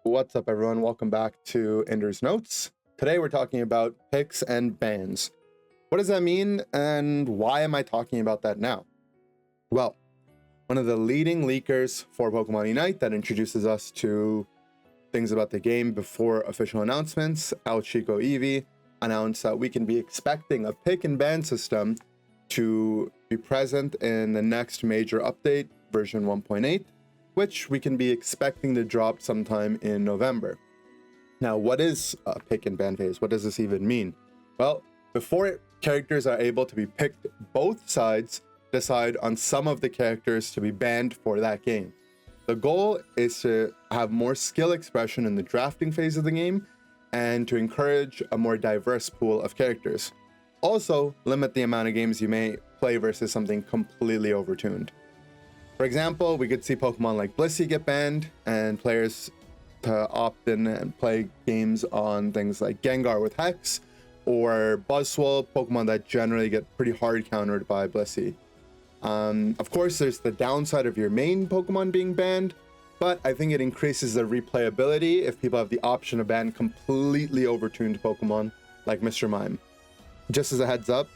What's up, everyone? Welcome back to Inders Notes. Today we're talking about picks and bans. What does that mean, and why am I talking about that now? Well, one of the leading leakers for Pokemon Unite that introduces us to things about the game before official announcements, Chico Eevee, announced that we can be expecting a pick and ban system to be present in the next major update, version 1.8, which we can be expecting to drop sometime in November. Now, what is a pick and ban phase? What does this even mean? Well, before characters are able to be picked, both sides decide on some of the characters to be banned for that game. The goal is to have more skill expression in the drafting phase of the game and to encourage a more diverse pool of characters. Also, limit the amount of games you may play versus something completely overtuned. For example, we could see Pokemon like Blissey get banned and players to opt in and play games on things like Gengar with Hex or Buzzwole, Pokemon that generally get pretty hard countered by Blissey. Of course, there's the downside of your main Pokemon being banned, but I think it increases the replayability if people have the option to ban completely overtuned Pokemon like Mr. Mime. Just as a heads up,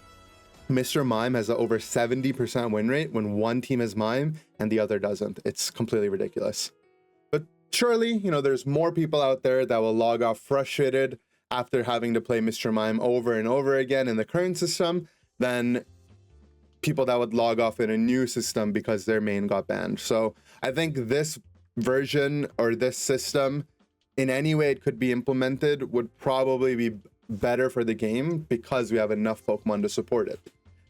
Mr. Mime has an over 70% win rate when one team has Mime and the other doesn't. It's completely ridiculous. But surely, there's more people out there that will log off frustrated after having to play Mr. Mime over and over again in the current system than people that would log off in a new system because their main got banned. So I think this version or this system, in any way it could be implemented, would probably be better for the game because we have enough Pokemon to support it.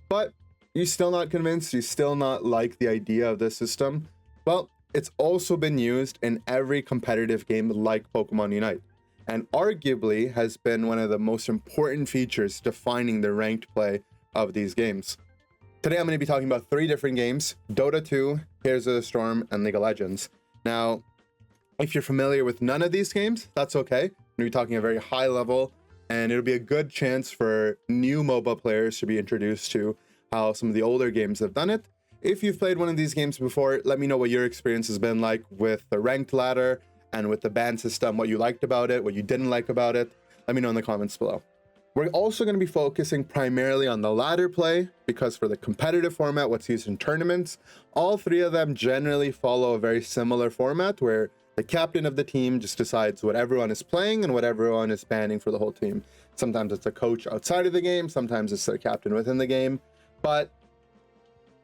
But you're still not convinced, you still not like the idea of this system? Well, it's also been used in every competitive game like Pokemon Unite, and arguably has been one of the most important features defining the ranked play of these games. Today I'm going to be talking about 3 different games: Dota 2, Heroes of the Storm, and League of Legends. Now, if you're familiar with none of these games, that's okay. I'm going to be talking a very high level, and it'll be a good chance for new MOBA players to be introduced to how some of the older games have done it. If you've played one of these games before, let me know what your experience has been like with the ranked ladder and with the ban system, what you liked about it, what you didn't like about it. Let me know in the comments below. We're also going to be focusing primarily on the ladder play because for the competitive format, what's used in tournaments, all 3 of them generally follow a very similar format where the captain of the team just decides what everyone is playing and what everyone is banning for the whole team. Sometimes it's a coach outside of the game, sometimes it's their captain within the game, but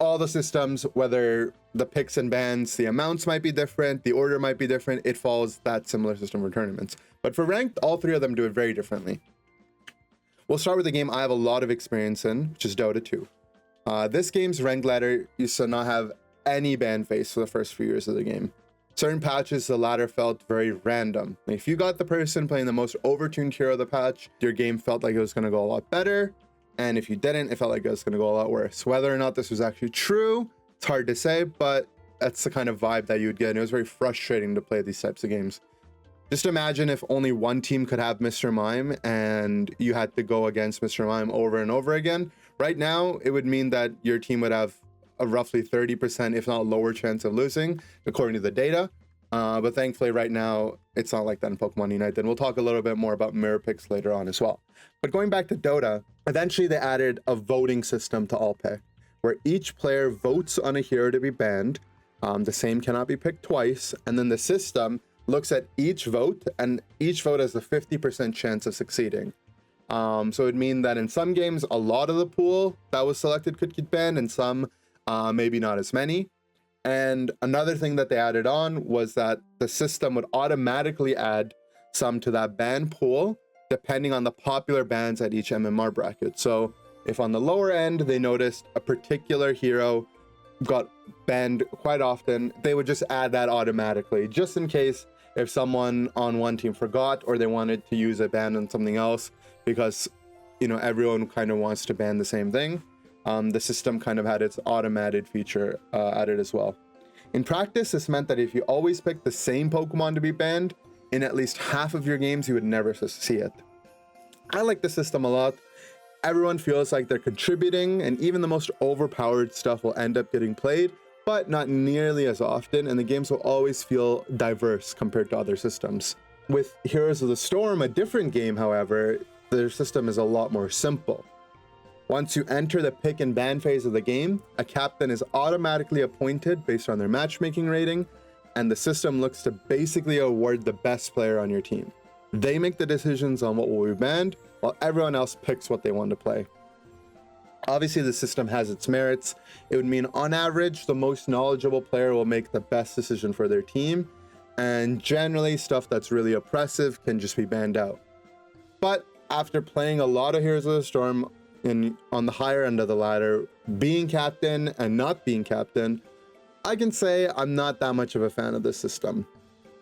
all the systems, whether the picks and bans, the amounts might be different, the order might be different, it follows that similar system for tournaments. But for ranked, all 3 of them do it very differently. We'll start with the game I have a lot of experience in, which is Dota 2. This game's ranked ladder used to not have any ban phase for the first few years of the game. Certain patches, the ladder felt very random. If you got the person playing the most overtuned hero of the patch, your game felt like it was going to go a lot better. And if you didn't, it felt like it was going to go a lot worse. Whether or not this was actually true, it's hard to say, but that's the kind of vibe that you would get. And it was very frustrating to play these types of games. Just imagine if only one team could have Mr. Mime and you had to go against Mr. Mime over and over again. Right now, it would mean that your team would have a roughly 30%, if not lower chance of losing, according to the data. But thankfully right now, it's not like that in Pokemon Unite. And we'll talk a little bit more about mirror picks later on as well. But going back to Dota, eventually they added a voting system to all pick, where each player votes on a hero to be banned. The same cannot be picked twice. And then the system looks at each vote, and each vote has a 50% chance of succeeding. So it would mean that in some games, a lot of the pool that was selected could get banned, and some maybe not as many. And another thing that they added on was that the system would automatically add some to that ban pool, depending on the popular bans at each MMR bracket. So if on the lower end, they noticed a particular hero got banned quite often, they would just add that automatically, just in case if someone on one team forgot or they wanted to use a ban on something else, because everyone kind of wants to ban the same thing. The system kind of had its automated feature added as well. In practice, this meant that if you always picked the same Pokemon to be banned, in at least half of your games, you would never see it. I like the system a lot. Everyone feels like they're contributing, and even the most overpowered stuff will end up getting played, but not nearly as often, and the games will always feel diverse compared to other systems. With Heroes of the Storm, a different game, however, their system is a lot more simple. Once you enter the pick and ban phase of the game, a captain is automatically appointed based on their matchmaking rating, and the system looks to basically award the best player on your team. They make the decisions on what will be banned, while everyone else picks what they want to play. Obviously, the system has its merits. It would mean, on average, the most knowledgeable player will make the best decision for their team, and generally, stuff that's really oppressive can just be banned out. But after playing a lot of Heroes of the Storm on the higher end of the ladder, being captain and not being captain, I can say I'm not that much of a fan of this system.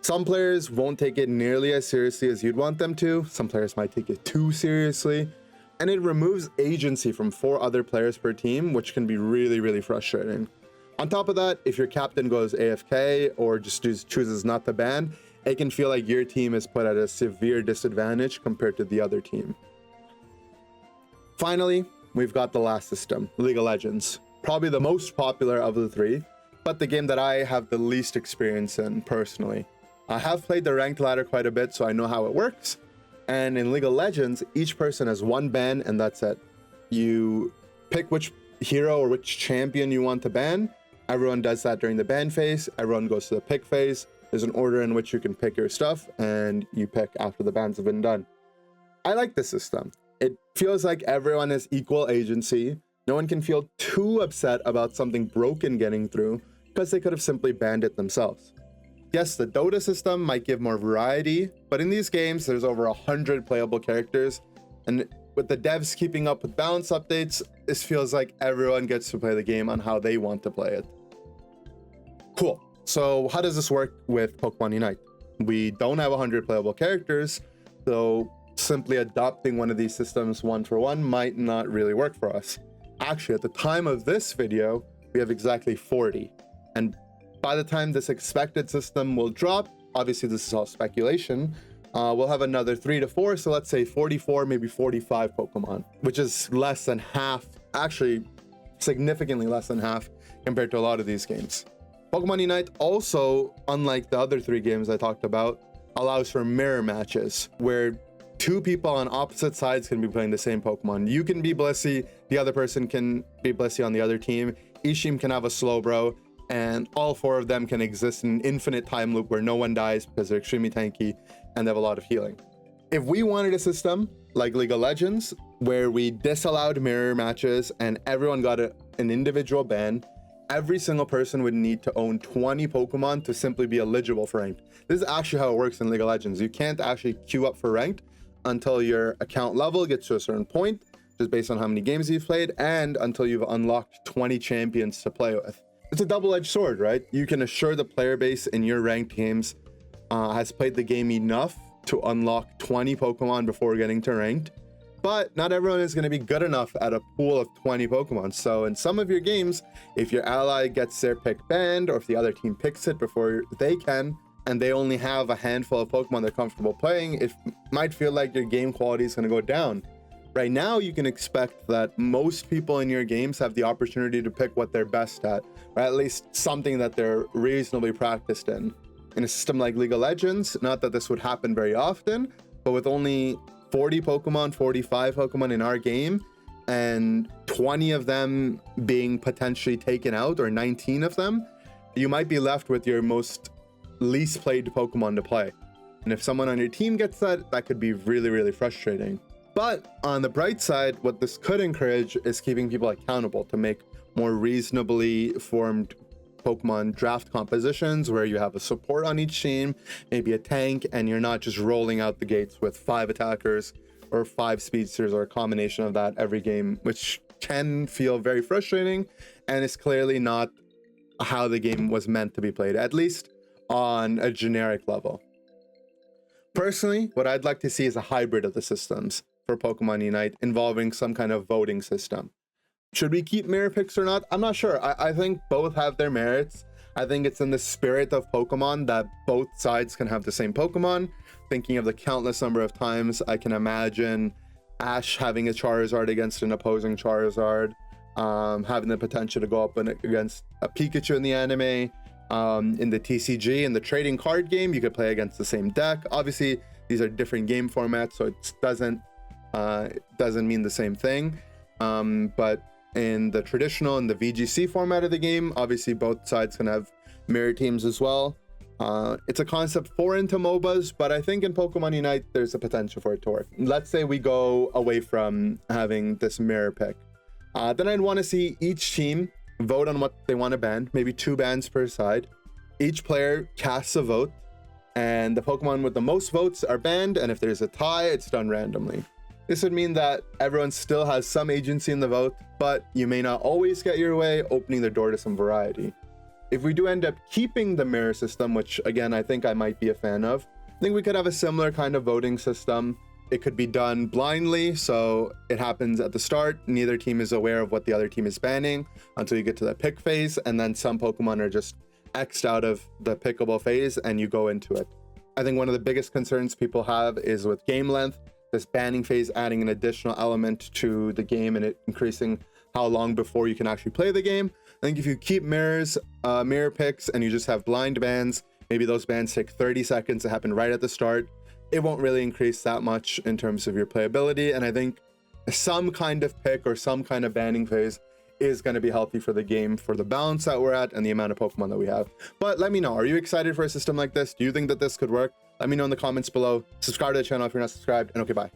Some players won't take it nearly as seriously as you'd want them to. Some players might take it too seriously. And it removes agency from 4 other players per team, which can be really, really frustrating. On top of that, if your captain goes AFK or just chooses not to ban, it can feel like your team is put at a severe disadvantage compared to the other team. Finally, we've got the last system, League of Legends. Probably the most popular of the 3, but the game that I have the least experience in personally. I have played the ranked ladder quite a bit, so I know how it works. And in League of Legends, each person has 1 ban, and that's it. You pick which hero or which champion you want to ban. Everyone does that during the ban phase. Everyone goes to the pick phase. There's an order in which you can pick your stuff, and you pick after the bans have been done. I like this system. It feels like everyone has equal agency. No one can feel too upset about something broken getting through because they could have simply banned it themselves. Yes, the Dota system might give more variety, but in these games, there's over 100 playable characters, and with the devs keeping up with balance updates, this feels like everyone gets to play the game on how they want to play it. Cool. So how does this work with Pokemon Unite? We don't have 100 playable characters, so simply adopting one of these systems one for one might not really work for us. Actually, at the time of this video, we have exactly 40. And by the time this expected system will drop, obviously this is all speculation, we'll have another 3 to 4, so let's say 44, maybe 45 Pokemon, which is less than half, actually significantly less than half compared to a lot of these games. Pokemon Unite also, unlike the other 3 games I talked about, allows for mirror matches, where 2 people on opposite sides can be playing the same Pokemon. You can be Blissey, the other person can be Blissey on the other team, each team can have a Slowbro, and all 4 of them can exist in an infinite time loop where no one dies because they're extremely tanky and they have a lot of healing. If we wanted a system like League of Legends, where we disallowed mirror matches and everyone got an individual ban, every single person would need to own 20 Pokemon to simply be eligible for ranked. This is actually how it works in League of Legends. You can't actually queue up for ranked until your account level gets to a certain point, just based on how many games you've played, and until you've unlocked 20 champions to play with. It's a double-edged sword, right? You can assure the player base in your ranked games has played the game enough to unlock 20 Pokemon before getting to ranked, but not everyone is going to be good enough at a pool of 20 Pokemon. So in some of your games, if your ally gets their pick banned, or if the other team picks it before they can, and they only have a handful of Pokemon they're comfortable playing, it might feel like your game quality is going to go down. Right now, you can expect that most people in your games have the opportunity to pick what they're best at, or at least something that they're reasonably practiced in. In a system like League of Legends, not that this would happen very often, but with only 40 Pokemon, 45 Pokemon in our game, and 20 of them being potentially taken out, or 19 of them, you might be left with your most least played Pokemon to play. And if someone on your team gets that, that could be really, really frustrating. But on the bright side, what this could encourage is keeping people accountable to make more reasonably formed Pokemon draft compositions where you have a support on each team, maybe a tank, and you're not just rolling out the gates with 5 attackers or 5 speedsters or a combination of that every game, which can feel very frustrating and is clearly not how the game was meant to be played, at least on a generic level. Personally, what I'd like to see is a hybrid of the systems for Pokemon Unite involving some kind of voting system. Should we keep mirror picks or not? I'm not sure. I think both have their merits. I think it's in the spirit of Pokemon that both sides can have the same Pokemon. Thinking of the countless number of times I can imagine Ash having a Charizard against an opposing Charizard, having the potential to go up against a Pikachu in the anime, In the TCG, in the trading card game, you could play against the same deck. Obviously, these are different game formats, so it doesn't mean the same thing. But in the traditional and the VGC format of the game, obviously both sides can have mirror teams as well. It's a concept foreign to MOBAs, but I think in Pokemon Unite, there's a potential for it to work. Let's say we go away from having this mirror pick. Then I'd want to see each team vote on what they want to ban, maybe 2 bans per side. Each player casts a vote, and the Pokemon with the most votes are banned, and if there's a tie, it's done randomly. This would mean that everyone still has some agency in the vote, but you may not always get your way, opening the door to some variety. If we do end up keeping the mirror system, which again, I think I might be a fan of, I think we could have a similar kind of voting system. It could be done blindly, so it happens at the start. Neither team is aware of what the other team is banning until you get to the pick phase, and then some Pokemon are just X'd out of the pickable phase and you go into it. I think one of the biggest concerns people have is with game length, this banning phase adding an additional element to the game and it increasing how long before you can actually play the game. I think if you keep mirror picks and you just have blind bans, maybe those bans take 30 seconds to happen right at the start, it won't really increase that much in terms of your playability. And I think some kind of pick or some kind of banning phase is going to be healthy for the game, for the balance that we're at and the amount of Pokemon that we have. But let me know, are you excited for a system like this? Do you think that this could work? Let me know in the comments below. Subscribe to the channel if you're not subscribed, and okay, bye.